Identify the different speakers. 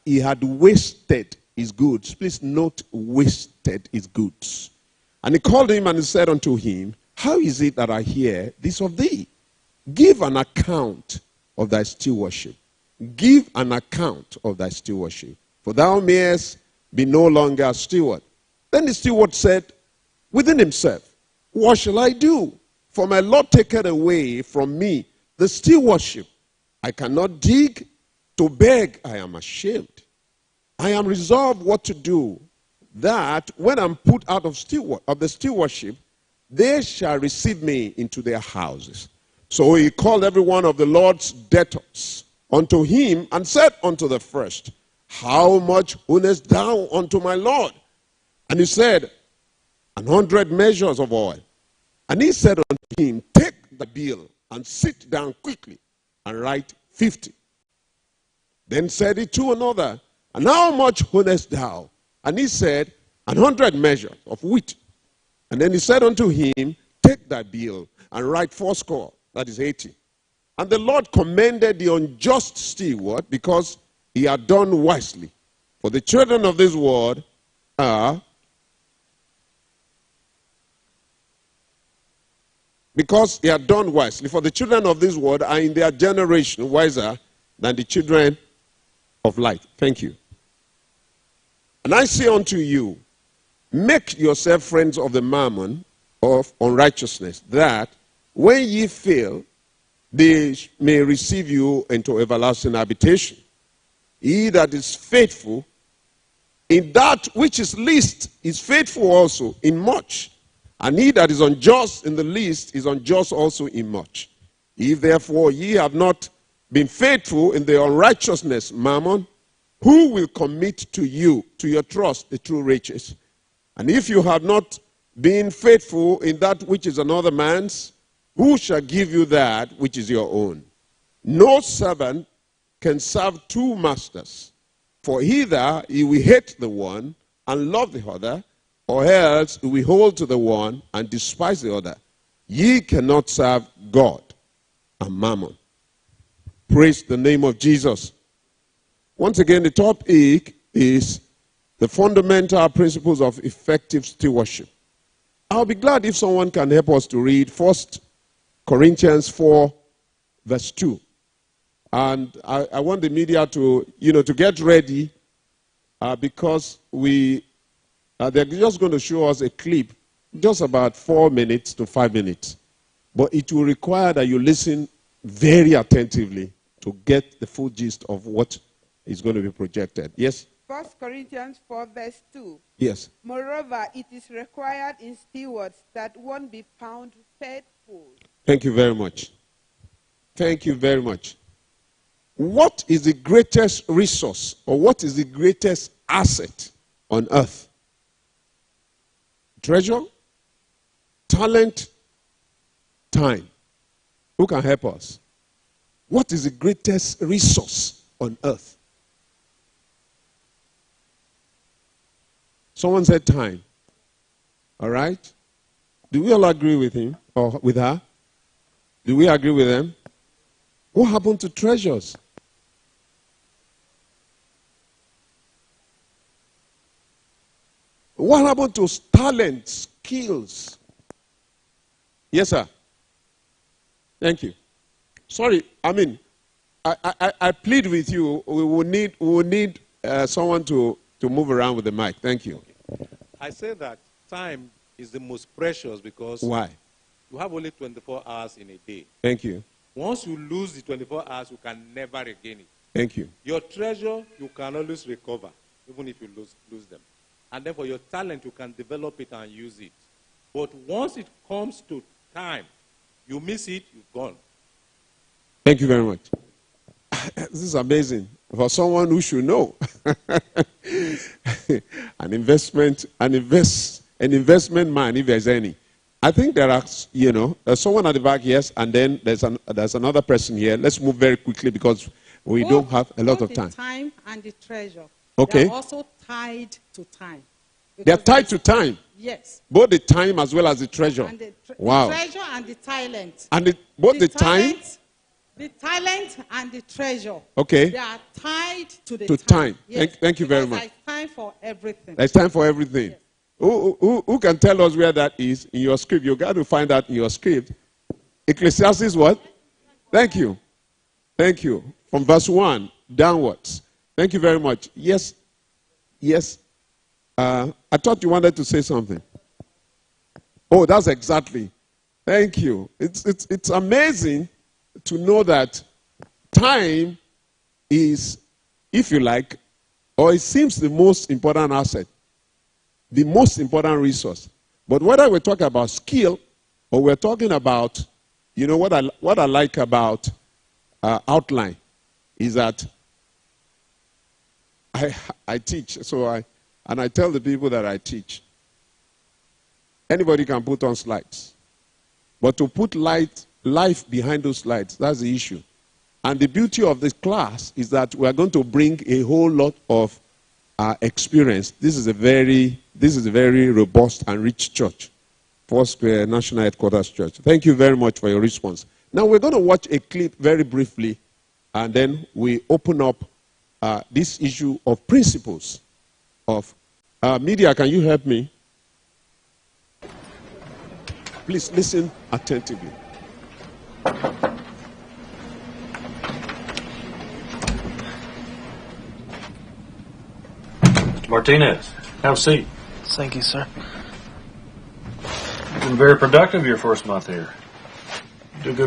Speaker 1: he had wasted his goods. Please note, wasted his goods. And he called him and he said unto him, how is it that I hear this of thee? Give an account of thy stewardship. Give an account of thy stewardship, for thou mayest be no longer a steward. Then the steward said within himself, what shall I do? For my Lord taketh away from me the stewardship. I cannot dig, to beg I am ashamed. I am resolved what to do, that when I'm put out of the stewardship, they shall receive me into their houses. So he called every one of the Lord's debtors unto him, and said unto the first, how much owest thou unto my Lord? And he said, 100 measures of oil. And he said unto him, take the bill, and sit down quickly, and write 50. Then said he to another, and how much owest thou? And he said, 100 measures of wheat. And then he said unto him, take thy bill, and write 80. That is 80. And the Lord commended the unjust steward, because he had done wisely. For the children of this world are, because he had done wisely, for the children of this world are in their generation wiser than the children of light. Thank you. And I say unto you, make yourself friends of the mammon of unrighteousness, that when ye fail, they may receive you into everlasting habitation. He that is faithful in that which is least is faithful also in much. And he that is unjust in the least is unjust also in much. If therefore ye have not been faithful in the unrighteousness mammon, who will commit to you, to your trust, the true riches? And if you have not been faithful in that which is another man's, who shall give you that which is your own? No servant can serve two masters, for either he will hate the one and love the other, or else he will hold to the one and despise the other. Ye cannot serve God and mammon. Praise the name of Jesus. Once again, the topic is the fundamental principles of effective stewardship. I'll be glad if someone can help us to read 1 Corinthians 4, verse 2. And I want the media to, to get ready because they're just going to show us a clip, just about 4 minutes to 5 minutes. But it will require that you listen very attentively to get the full gist of what is going to be projected. Yes?
Speaker 2: 1 Corinthians 4, verse 2.
Speaker 1: Yes.
Speaker 2: Moreover, it is required in stewards that one be found faithful.
Speaker 1: Thank you very much. Thank you very much. What is the greatest resource, or what is the greatest asset on earth? Treasure, talent, time. Who can help us? What is the greatest resource on earth? Someone said time. All right? Do we all agree with him or with her? Do we agree with them? What happened to treasures? What happened to talent, skills? Yes, sir. Thank you. Sorry, I plead with you. We will need someone to move around with the mic. Thank you.
Speaker 3: I say that time is the most precious because
Speaker 1: why?
Speaker 3: You have only 24 hours in a day.
Speaker 1: Thank you.
Speaker 3: Once you lose the 24 hours, you can never regain it.
Speaker 1: Thank you.
Speaker 3: Your treasure, you can always recover, even if you lose them. And then for your talent, you can develop it and use it. But once it comes to time, you miss it, you've gone.
Speaker 1: Thank you very much. This is amazing. For someone who should know. An investment man, if there's any. I think there are, there's someone at the back, yes, and then there's another person here. Let's move very quickly because we don't have a lot of time.
Speaker 4: The time and the treasure.
Speaker 1: Okay.
Speaker 4: They are also tied to time.
Speaker 1: They are tied to time.
Speaker 4: Yes.
Speaker 1: Both the time as well as the treasure.
Speaker 4: And
Speaker 1: wow.
Speaker 4: The treasure and the talent.
Speaker 1: And both the time.
Speaker 4: The talent and the treasure.
Speaker 1: Okay.
Speaker 4: They are tied to the
Speaker 1: To
Speaker 4: time.
Speaker 1: time.
Speaker 4: Yes,
Speaker 1: Thank you very
Speaker 4: because
Speaker 1: much.
Speaker 4: There's time for everything.
Speaker 1: There's time for everything.
Speaker 4: Yes.
Speaker 1: Who can tell us where that is in your script? You got to find that in your script. Ecclesiastes what? Thank you. Thank you. From verse 1 downwards. Thank you very much. Yes. Yes. I thought you wanted to say something. Oh, that's exactly. Thank you. It's amazing to know that time is, if you like, or it seems the most important asset, the most important resource. But whether we're talking about skill or we're talking about, you know, what I like about outline is that I teach, and I tell the people that I teach, anybody can put on slides. But to put life behind those slides, that's the issue. And the beauty of this class is that we are going to bring a whole lot of experience. This is a very robust and rich church, Foursquare National Headquarters Church. Thank you very much for your response. Now we're going to watch a clip very briefly, and then we open up this issue of principles of media. Can you help me? Please listen attentively.
Speaker 5: Mr. Martinez, have a seat.
Speaker 6: Thank you, sir.
Speaker 5: You've been very productive your first month here. You do good